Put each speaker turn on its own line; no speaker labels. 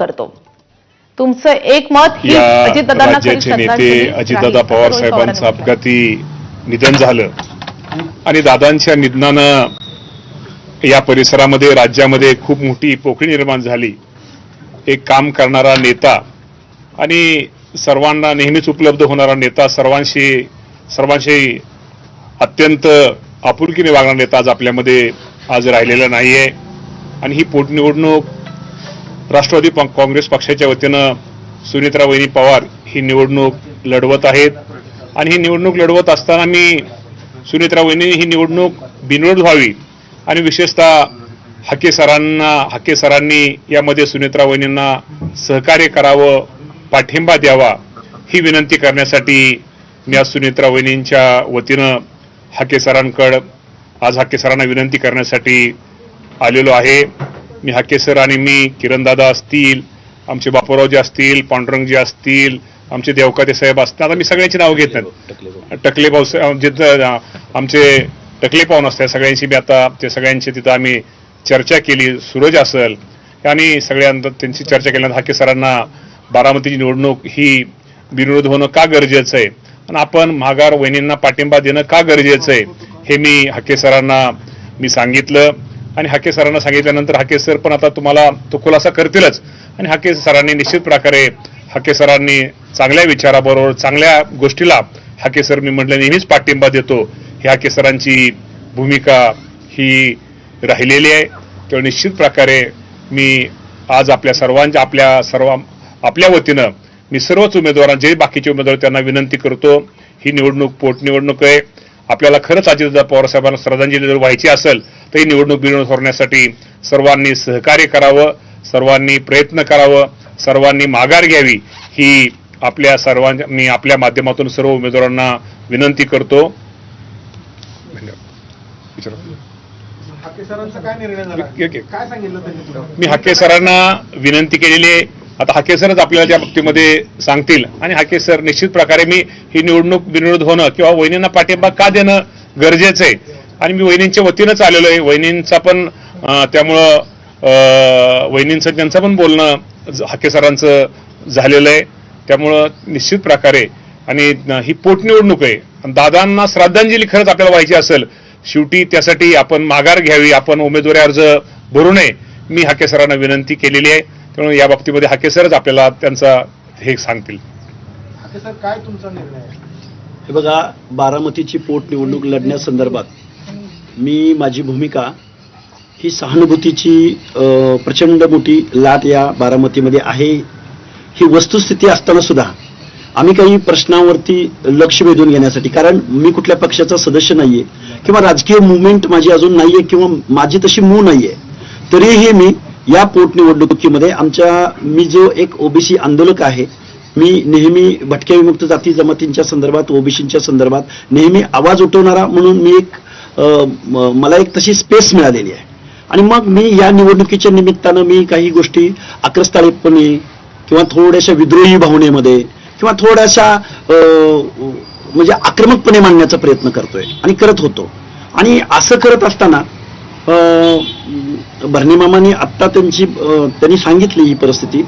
करतो. तुमचं एक मत ही अजितदादांना
राज्याचे नेते अजितदादा पवार साहेबांचं अपघाती निधन झालं आणि दादांच्या निधनानं या परिसरामध्ये राज्यामध्ये खूप मोठी पोकळी निर्माण झाली. एक काम करणारा नेता आणि सर्वांना नेहमीच उपलब्ध होणारा नेता, सर्वांशी अत्यंत आपुलकीने वागणारा नेता आज आपल्यामध्ये आज राहिलेला नाहीये. आणि ही पोटनिवडणूक राष्ट्रवादी काँग्रेस पक्षाच्या वतीनं सुनेत्रा वहिनी पवार ही निवडणूक लढवत आहेत. आणि ही निवडणूक लढवत असताना मी सुनेत्रा वहिनी ही निवडणूक बिनविरोध व्हावी आणि विशेषतः हाके सरांनी यामध्ये सुनेत्रा वहिनींना सहकार्य करावं, पाठिंबा द्यावा ही विनंती करण्यासाठी मी आज सुनेत्रा वहिनींच्या वतीनं हाके सरांना विनंती करण्यासाठी आलेलो आहे. मी हाके सर आणि मी, किरणदादा असतील, आमचे बापूरावजी असतील, पांडुरंगजी असतील, आमचे देवकाते साहेब असतील, आता मी सगळ्यांची नाव घेत नाही, टकले भाऊ आमचे टकले पाहून असतात, सगळ्यांशी मी आता ते सगळ्यांची तिथं आम्ही चर्चा केली. सूरज असेल आणि सगळ्यांना त्यांची चर्चा केल्यानंतर हाके सरांना बारामतीची निवडणूक ही बिनविरोध होणं का गरजेचं आहे आणि आपण माघार वहिनींना पाठिंबा देणं का गरजेचं आहे हे मी हाके सरांना सांगितलं. आणि हाके सरांना सांगितल्यानंतर हाके सर पण आता तुम्हाला तो खुलासा करतीलच. आणि हाके सरांनी निश्चित प्रकारे हाके सरांनी चांगल्या विचाराबरोबर चांगल्या गोष्टीला हाके सर मी म्हटलं नेहमीच पाठिंबा देतो. ही हाके सरांची भूमिका ही राहिलेली आहे. तेव्हा निश्चित प्रकारे मी आज आपल्या वतीनं मी सर्वच उमेदवारांना, जे बाकीचे उमेदवार त्यांना विनंती करतो, ही निवडणूक पोटनिवडणूक आहे. आपल्याला खरंच अजितदादा पवार साहेबांना श्रद्धांजली जर व्हायची असेल तर ही निवडणूक बिनविरोध होण्यासाठी सर्वांनी सहकार्य करावं, सर्वांनी प्रयत्न करावं, सर्वांनी माघार घ्यावी ही मी आपल्या माध्यमातून सर्व उमेदवारांना विनंती करतो. मी हाके सरांना विनंती केलेली आहे. आता हाके सरच आपल्याला त्या बाबतीमध्ये सांगतील आणि हाके सर निश्चित प्रकारे मी ही निवडणूक बिनविरोध होणं किंवा वहिनींना पाठिंबा का देणं गरजेचं आहे. आणि मी वहिनींच्या वतीनंच आलेलो आहे. वहिनींचा पण त्यामुळं वहिनींचं त्यांचं पण बोलणं हाके सरांचं झालेलं आहे. त्यामुळं निश्चित प्रकारे आणि ही पोटनिवडणूक आहे. दादांना श्रद्धांजली खरंच आपल्याला व्हायची असेल, शेवटी त्यासाठी आपण माघार घ्यावी, आपण उमेदवारी अर्ज भरू नये, मी हाके सरांना विनंती केलेली आहे. त्यामुळे या बाबतीमध्ये हाके सरच आपल्याला त्यांचा हे सांगतील.
हाके सर, काय तुमचा निर्णय आहे?
हे बघा, बारामतीची पोटनिवडणूक लढण्यासंदर्भात माझी भूमिका ही सहानुभूतीची प्रचंड मोठी लाट या बारामतीमध्ये आहे. ही वस्तुस्थिती असताना सुद्धा आम्ही काही प्रश्नावरती लक्ष वेधून घेण्यासाठी, कारण मी कुठल्या पक्षाचा सदस्य नाहीये किंवा राजकीय मुवमेंट माझी अजून नाहीये किंवा माझी तशी मूळ नाहीये, तरीही मी या पोटनिवडणुकीमध्ये मी जो एक ओबीसी आंदोलक आहे, मी नेहमी भटक्या विमुक्त जाती जमातींच्या संदर्भात, ओबीसींच्या संदर्भात नेहमी आवाज उठवणारा म्हणून मला एक तशी स्पेस मिळालेली आहे. आणि मग मी या निवडणुकीच्या निमित्तानं मी काही गोष्टी आक्रस्ताळीपणे किंवा थोड्याशा विद्रोही भावनेमध्ये किंवा थोड्याशा म्हणजे आक्रमकपणे मांडण्याचा प्रयत्न करतोय आणि करत होतो. आणि असं करत असताना भरणे मामांनी आत्ता त्यांनी सांगितली ही परिस्थिती,